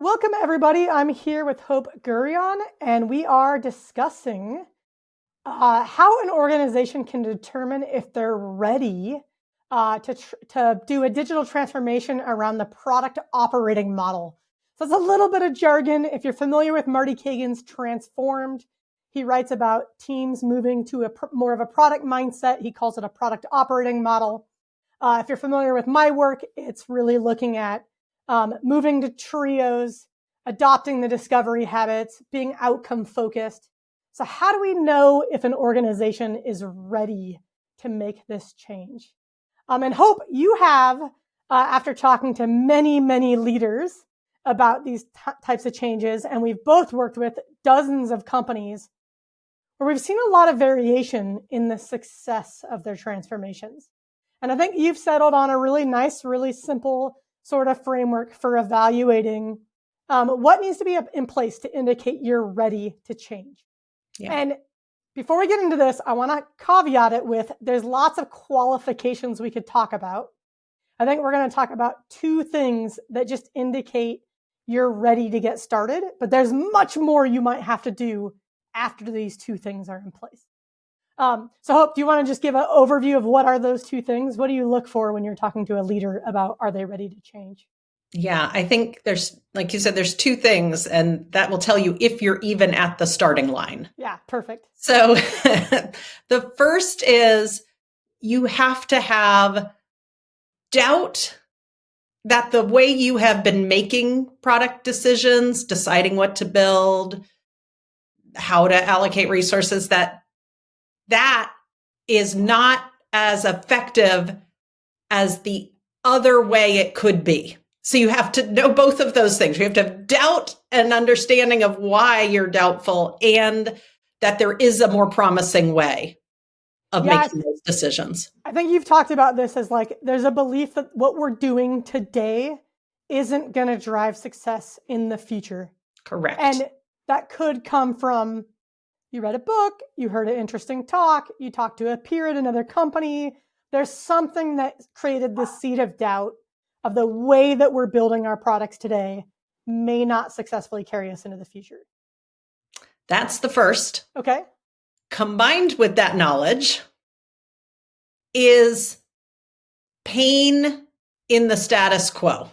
Welcome, everybody. I'm here with Hope Gurion, and we are discussing how an organization can determine if they're ready to do a digital transformation around the product operating model. So it's a little bit of jargon. If you're familiar with Marty Cagan's Transformed, he writes about teams moving to more of a product mindset. He calls it a product operating model. If you're familiar with my work, it's really looking at moving to trios, adopting the discovery habits, being outcome focused. So how do we know if an organization is ready to make this change? And Hope, you have, after talking to many, many leaders about these types of changes, and we've both worked with dozens of companies where we've seen a lot of variation in the success of their transformations. And I think you've settled on a really nice, really simple sort of framework for evaluating what needs to be in place to indicate you're ready to change. Yeah. And before we get into this, I want to caveat it with there's lots of qualifications we could talk about. I think we're going to talk about two things that just indicate you're ready to get started, but there's much more you might have to do after these two things are in place. So Hope, do you want to just give an overview of what are those two things? What do you look for when you're talking to a leader about are they ready to change? Yeah, I think there's, like you said, there's two things, and that will tell you if you're even at the starting line. Yeah, perfect. So the first is you have to have doubt that the way you have been making product decisions, deciding what to build, how to allocate resources, that is not as effective as the other way it could be. So you have to know both of those things. You have to have doubt and understanding of why you're doubtful, and that there is a more promising way of making those decisions. I think you've talked about this as like, there's a belief that what we're doing today isn't going to drive success in the future. Correct. And that could come from, you read a book, you heard an interesting talk, you talked to a peer at another company. There's something that created this seed of doubt of the way that we're building our products today may not successfully carry us into the future. That's the first. Okay. Combined with that knowledge is pain in the status quo,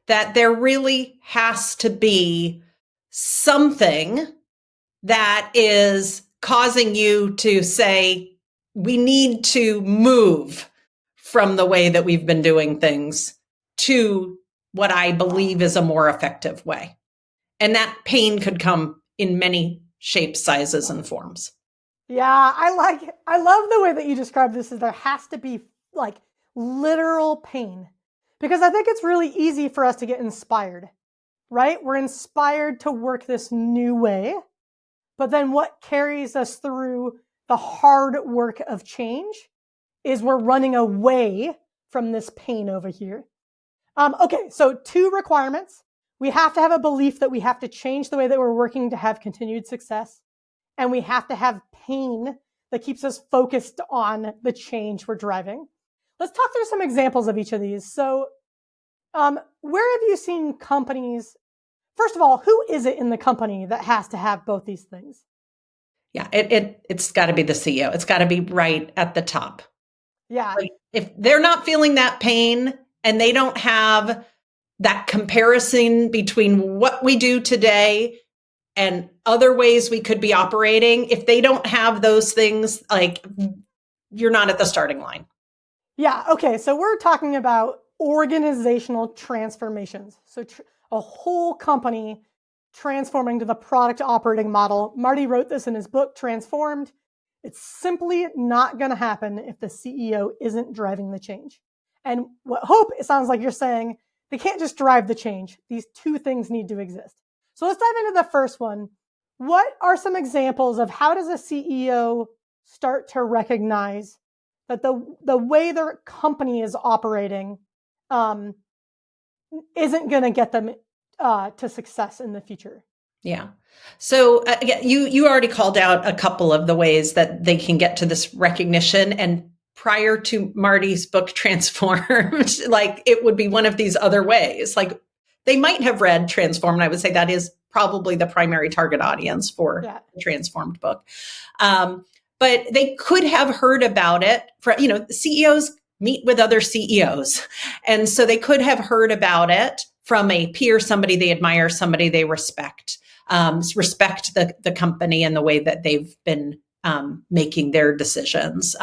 that there really has to be something that is causing you to say, we need to move from the way that we've been doing things to what I believe is a more effective way. And that pain could come in many shapes, sizes, and forms. Yeah, I love the way that you describe this, is there has to be like literal pain, because I think it's really easy for us to get inspired, right? We're inspired to work this new way, but then what carries us through the hard work of change is we're running away from this pain over here. Okay, so two requirements. We have to have a belief that we have to change the way that we're working to have continued success. And we have to have pain that keeps us focused on the change we're driving. Let's talk through some examples of each of these. So where have you seen companies, first of all, who is it in the company that has to have both these things? Yeah, it's got to be the CEO. It's got to be right at the top. Yeah. Like, if they're not feeling that pain and they don't have that comparison between what we do today and other ways we could be operating, if they don't have those things, like, you're not at the starting line. Yeah. Okay. So we're talking about organizational transformations. So a whole company transforming to the product operating model. Marty wrote this in his book, Transformed. It's simply not going to happen if the CEO isn't driving the change. And what Hope, it sounds like you're saying, they can't just drive the change. These two things need to exist. So let's dive into the first one. What are some examples of how does a CEO start to recognize that the way their company is operating isn't going to get them to success in the future? Yeah. So you already called out a couple of the ways that they can get to this recognition. And prior to Marty's book Transformed, like, it would be one of these other ways. Like, they might have read Transformed. I would say that is probably the primary target audience for the Transformed book. But they could have heard about it CEOs meet with other CEOs. And so they could have heard about it from a peer, somebody they admire, somebody they respect the company and the way that they've been making their decisions.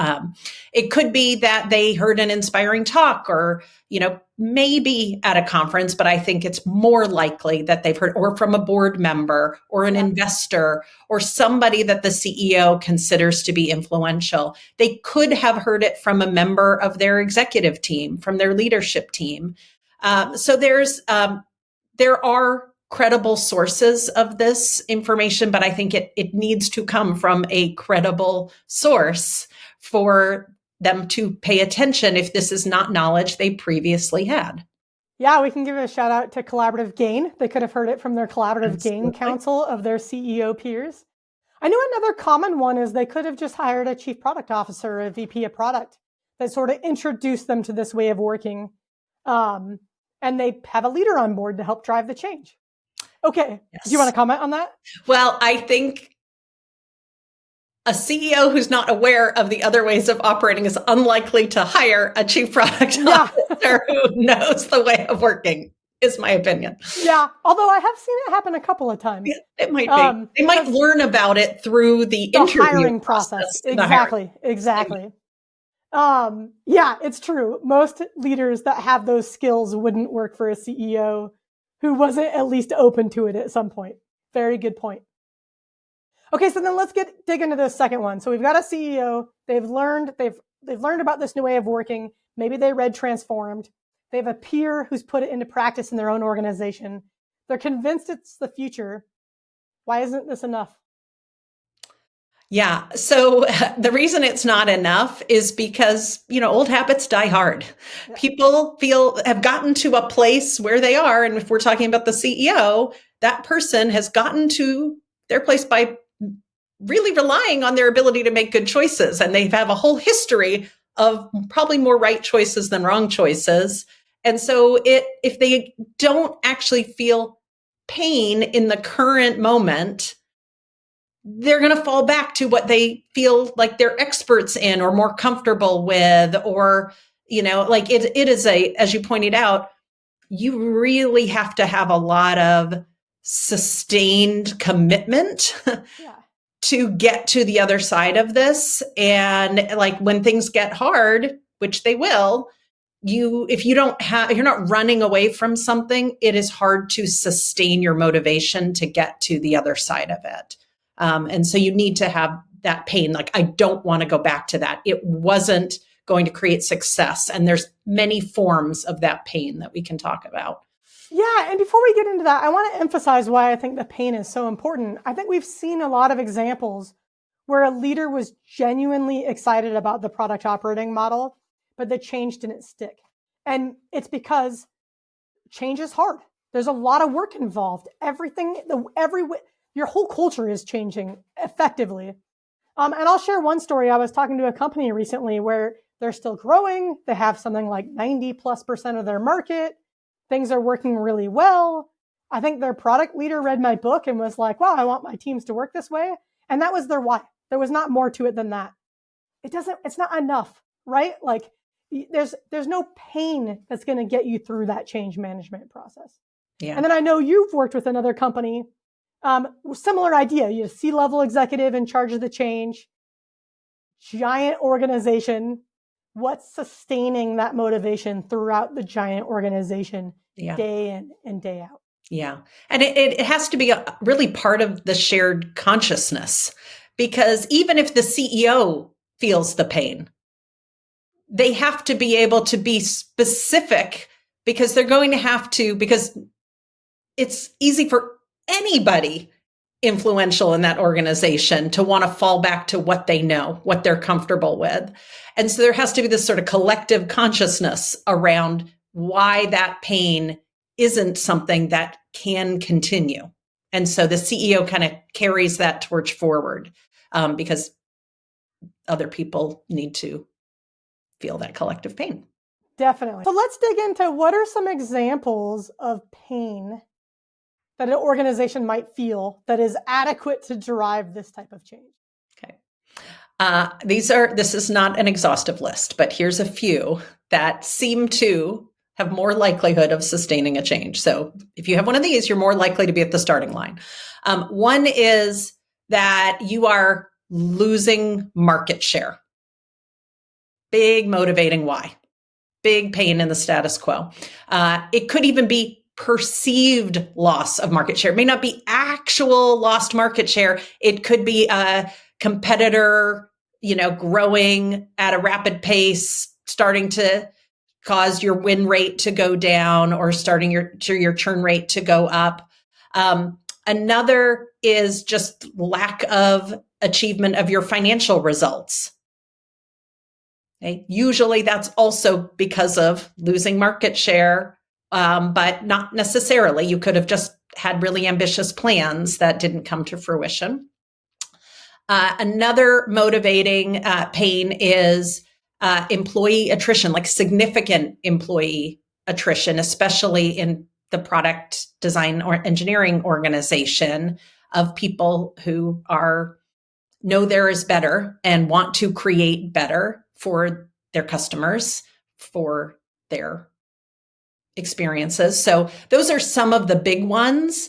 It could be that they heard an inspiring talk or, maybe at a conference, but I think it's more likely that they've heard, or from a board member or an investor or somebody that the CEO considers to be influential. They could have heard it from a member of their executive team, from their leadership team. So there are credible sources of this information, but I think it needs to come from a credible source for them to pay attention if this is not knowledge they previously had. Yeah, we can give a shout out to Collaborative Gain. They could have heard it from their Collaborative Gain Council of their CEO peers. I know another common one is they could have just hired a chief product officer or a VP of product that sort of introduced them to this way of working. And they have a leader on board to help drive the change. Okay. Yes. Do you want to comment on that? Well, I think a CEO who's not aware of the other ways of operating is unlikely to hire a chief product officer who knows the way of working, is my opinion. Yeah. Although I have seen it happen a couple of times. Yeah, it might be. They might learn about it through the interview hiring process. Exactly. Yeah, it's true. Most leaders that have those skills wouldn't work for a CEO who wasn't at least open to it at some point. Very good point. Okay, so then let's dig into the second one. So we've got a CEO. They've learned about this new way of working. Maybe they read Transformed. They have a peer who's put it into practice in their own organization. They're convinced it's the future. Why isn't this enough? Yeah. So the reason it's not enough is because, old habits die hard. Yeah. People have gotten to a place where they are. And if we're talking about the CEO, that person has gotten to their place by really relying on their ability to make good choices. And they have a whole history of probably more right choices than wrong choices. And so if they don't actually feel pain in the current moment, they're going to fall back to what they feel like they're experts in or more comfortable with, or, it is as you pointed out, you really have to have a lot of sustained commitment to get to the other side of this. And when things get hard, which they will, if you're not running away from something, it is hard to sustain your motivation to get to the other side of it. And so you need to have that pain. I don't want to go back to that. It wasn't going to create success. And there's many forms of that pain that we can talk about. Yeah. And before we get into that, I want to emphasize why I think the pain is so important. I think we've seen a lot of examples where a leader was genuinely excited about the product operating model, but the change didn't stick. And it's because change is hard. There's a lot of work involved. Your whole culture is changing effectively. And I'll share one story. I was talking to a company recently where they're still growing. They have something like 90+% of their market. Things are working really well. I think their product leader read my book and was like, wow, I want my teams to work this way. And that was their why. There was not more to it than that. It's not enough, right? There's no pain that's going to get you through that change management process. Yeah. And then I know you've worked with another company. Similar idea, you have a C-level executive in charge of the change, giant organization. What's sustaining that motivation throughout the giant organization day in and day out? Yeah. And it has to be really part of the shared consciousness, because even if the CEO feels the pain, they have to be able to be specific, because they're going to have to, because it's easy for anybody influential in that organization to want to fall back to what they know, what they're comfortable with. And so there has to be this sort of collective consciousness around why that pain isn't something that can continue. And so the CEO kind of carries that torch forward because other people need to feel that collective pain. Definitely. So let's dig into what are some examples of pain that an organization might feel that is adequate to drive this type of change. Okay. This is not an exhaustive list, but here's a few that seem to have more likelihood of sustaining a change. So if you have one of these, you're more likely to be at the starting line. One is that you are losing market share. Big motivating why. Big pain in the status quo. It could even be perceived loss of market share. It may not be actual lost market share. It could be a competitor, growing at a rapid pace, starting to cause your win rate to go down or starting your churn rate to go up. Another is just lack of achievement of your financial results. Okay. Usually that's also because of losing market share, but not necessarily. You could have just had really ambitious plans that didn't come to fruition. Another motivating pain is employee attrition, like significant employee attrition, especially in the product design or engineering organization, of people who know there is better and want to create better for their customers, for their experiences. So those are some of the big ones.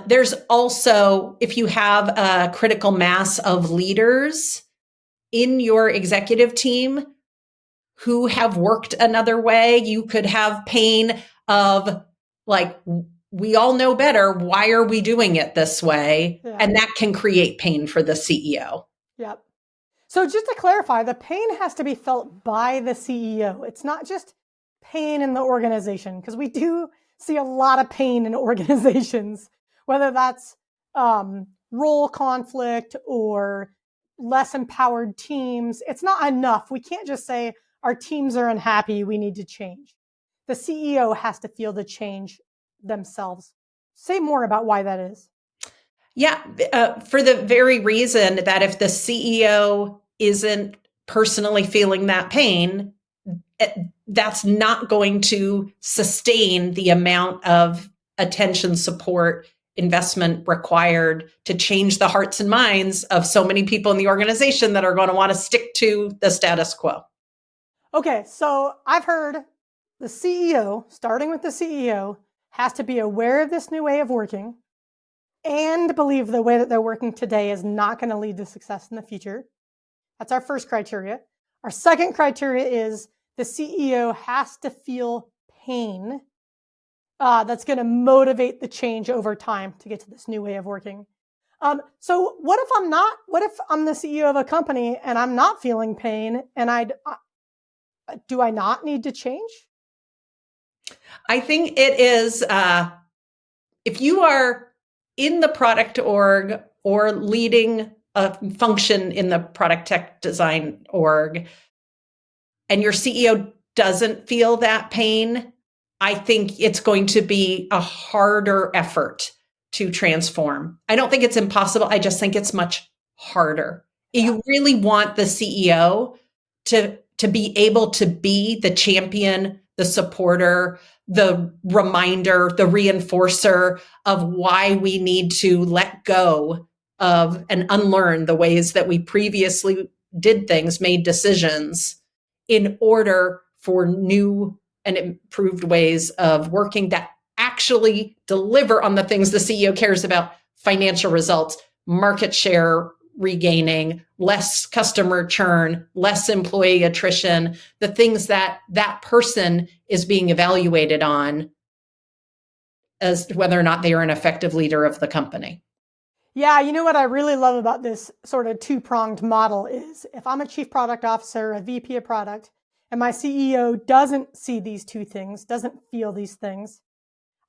There's also, if you have a critical mass of leaders in your executive team who have worked another way, you could have pain of like, we all know better. Why are we doing it this way? Yeah. And that can create pain for the CEO. Yep. So just to clarify, the pain has to be felt by the CEO. It's not just pain in the organization, because we do see a lot of pain in organizations, whether that's role conflict or less empowered teams. It's not enough. We can't just say our teams are unhappy, we need to change. The CEO has to feel the change themselves. Say more about why that is. Yeah, for the very reason that if the CEO isn't personally feeling that pain, that's not going to sustain the amount of attention, support, investment required to change the hearts and minds of so many people in the organization that are going to want to stick to the status quo. Okay, so I've heard the CEO, starting with the CEO, has to be aware of this new way of working and believe the way that they're working today is not going to lead to success in the future. That's our first criteria. Our second criteria is the CEO has to feel pain that's going to motivate the change over time to get to this new way of working. So what if I'm the CEO of a company and I'm not feeling pain, and do I not need to change? I think it is, if you are in the product org or leading a function in the product tech design org, and your CEO doesn't feel that pain, I think it's going to be a harder effort to transform. I don't think it's impossible. I just think it's much harder. Yeah. You really want the CEO to be able to be the champion, the supporter, the reminder, the reinforcer of why we need to let go of and unlearn the ways that we previously did things, made decisions, in order for new and improved ways of working that actually deliver on the things the CEO cares about: financial results, market share regaining, less customer churn, less employee attrition, the things that that person is being evaluated on as whether or not they are an effective leader of the company. Yeah, you know what I really love about this sort of two-pronged model is if I'm a chief product officer, a VP of product, and my CEO doesn't see these two things, doesn't feel these things,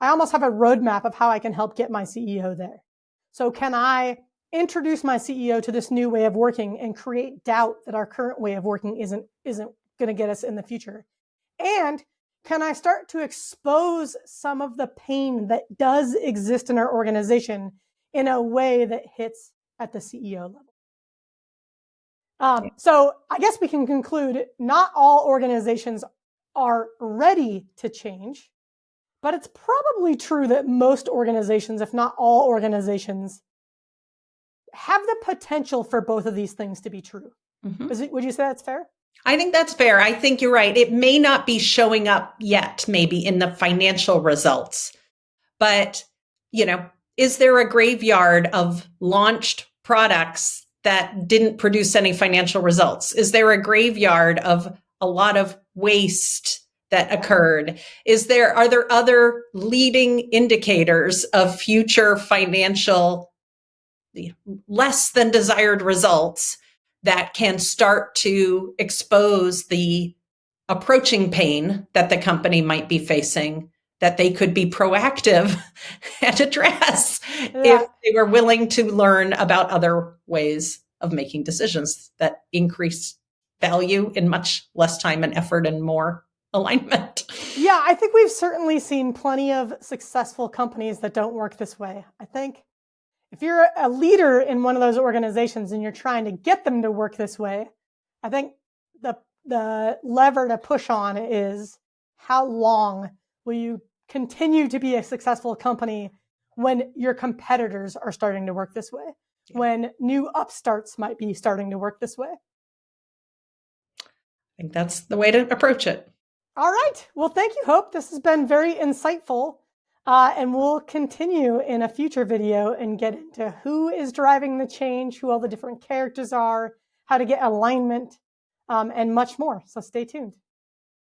I almost have a roadmap of how I can help get my CEO there. So can I introduce my CEO to this new way of working and create doubt that our current way of working isn't going to get us in the future? And can I start to expose some of the pain that does exist in our organization in a way that hits at the CEO level? So I guess we can conclude not all organizations are ready to change, but it's probably true that most organizations, if not all organizations, have the potential for both of these things to be true. Would you say that's fair? I think that's fair. I think you're right. It may not be showing up yet, maybe in the financial results, but, is there a graveyard of launched products that didn't produce any financial results? Is there a graveyard of a lot of waste that occurred? Are there other leading indicators of future financial less than desired results that can start to expose the approaching pain that the company might be facing, that they could be proactive and address if they were willing to learn about other ways of making decisions that increase value in much less time and effort and more alignment? Yeah, I think we've certainly seen plenty of successful companies that don't work this way. I think if you're a leader in one of those organizations and you're trying to get them to work this way, I think the lever to push on is how long will you continue to be a successful company when your competitors are starting to work this way, when new upstarts might be starting to work this way. I think that's the way to approach it. All right. Well, thank you, Hope. This has been very insightful. And we'll continue in a future video and get into who is driving the change, who all the different characters are, how to get alignment, and much more. So stay tuned.